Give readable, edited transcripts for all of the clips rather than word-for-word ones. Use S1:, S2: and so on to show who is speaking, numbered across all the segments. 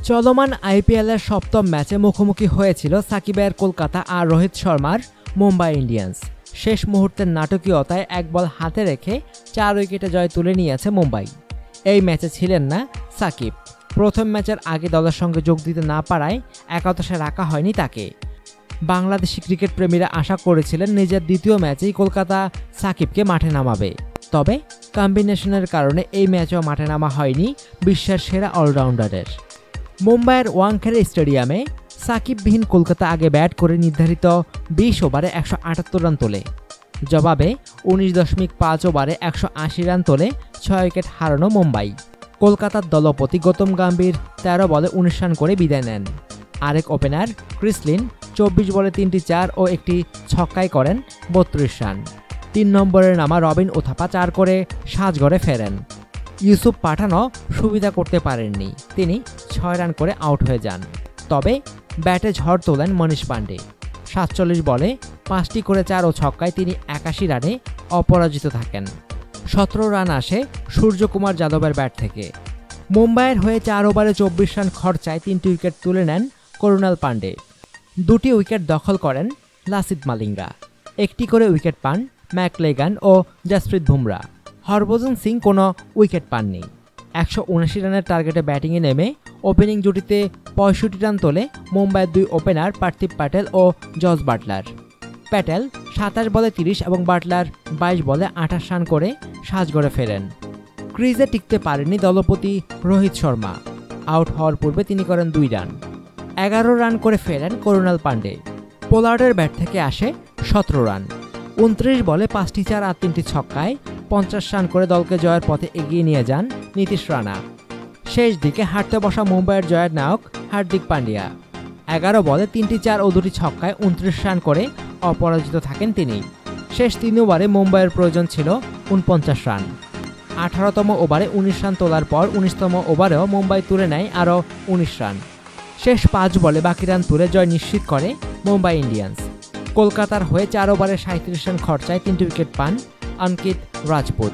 S1: চলমান আইপিএলের সপ্তম ম্যাচে মুখোমুখি হয়েছিল সাকিবের কলকাতা আর রোহিত শর্মার মুম্বাই ইন্ডিয়ান্স। শেষ মুহূর্তের নাটকীয়তায় এক বল হাতে রেখে 4 উইকেটে জয় তুলে নিয়েছে মুম্বাই। এই ম্যাচে ছিলেন না সাকিব। প্রথম ম্যাচের আগে দলের সঙ্গে যোগ দিতে না পারায় একাদশে রাখা হয়নি তাকে। বাংলাদেশি ক্রিকেট প্রেমীরা আশা করেছিলেন নিজের দ্বিতীয় ম্যাচেই কলকাতা সাকিবকে মাঠে নামাবে, তবে কম্বিনেশনের কারণে এই ম্যাচেও মাঠে নামা হয়নি বিশ্বের সেরা অলরাউন্ডারের। মুম্বাইয়ের ওয়াংখেড়ে স্টেডিয়ামে সাকিববিহীন কলকাতা আগে ব্যাট করে নির্ধারিত 20 ওভারে 178 রান তোলে। জবাবে 19.5 ওভারে 180 রান তোলে 6 উইকেট হারানো মুম্বাই। কলকাতার দলপতি গৌতম গম্ভীর 13 বলে 19 রান করে বিদায় নেন। আরেক ওপেনার ক্রিস লিন 24 বলে 3টি 4 ও একটি ছক্কায় করেন 32 রান। 3 নম্বরে নামা রবিন উথাপা 4 করে সাজঘরে ফেরেন। ইউসুফ পাঠানও সুবিধা করতে পারেননি, তিনি 6 রান করে আউট হয়ে যান। তবে ব্যাটে ঝড় তোলেন মনীষ পান্ডে। 47 বলে 5টি করে 4 ও ছক্কায় তিনি 81 রানে অপরাজিত থাকেন। 17 রান আসে সূর্যকুমার যাদবের ব্যাট থেকে। মুম্বাইয়ের হয়ে 4 ওভারে 24 রান খরচায় 3টি উইকেট তুলে নেন করুণাল পান্ডে। 2টি উইকেট দখল করেন লাসিথ মালিঙ্গা। 1টি করে উইকেট পান ম্যাকলেগান ও জসপ্রীত বুমরা। হরভজন সিং কোনো উইকেট পাননি। 179 রানের টার্গেটে ব্যাটিংয়ে নেমে ওপেনিং জুটিতে 65 রান তোলে মুম্বাইয়ের 2 ওপেনার পার্থিব প্যাটেল ও জস বাটলার। প্যাটেল 27 বলে 30 এবং বাটলার 22 বলে 28 রান করে সাজঘরে ফেরেন। ক্রিজে টিকতে পারেননি দলপতি রোহিত শর্মা। আউট হওয়ার পূর্বে তিনি করেন 2 রান। 11 রান করে ফেরেন করুণাল পান্ডে। পোলার্ডের ব্যাট থেকে আসে 17 রান। 29 বলে 5টি 4 আর 3টি ছক্কায় 50 রান করে দলকে জয়ের পথে এগিয়ে নিয়ে যান নীতিশ রানা। শেষ দিকে হারতে বসা মুম্বাইয়ের জয়ের নায়ক হার্দিক পান্ডিয়া। 11 বলে 3টি 4 ও 2টি ছক্কায় 29 রান করে অপরাজিত থাকেন তিনি। শেষ 3 ওভারে মুম্বাইয়ের প্রয়োজন ছিল 49 রান। 18তম ওভারে 19 রান তোলার পর 19তম ওভারেও মুম্বাই তুলে নেয় আরও 19 রান। শেষ 5 বলে বাকি রান তুলে জয় নিশ্চিত করে মুম্বাই ইন্ডিয়ান্স। কলকাতার হয়ে 4 ওভারে 37 রান খরচায় 3টি উইকেট পান অঙ্কিত রাজপুত।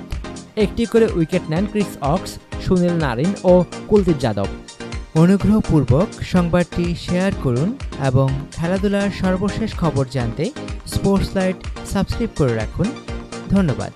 S1: 1টি করে উইকেট নেন ক্রিস অক্স, সুনীল নারিন ও কুলদীপ যাদব। অনুগ্রহপূর্বক সংবাদটি শেয়ার করুন এবং খেলাধুলার সর্বশেষ খবর জানতে স্পোর্টস লাইট সাবস্ক্রাইব করে রাখুন। ধন্যবাদ।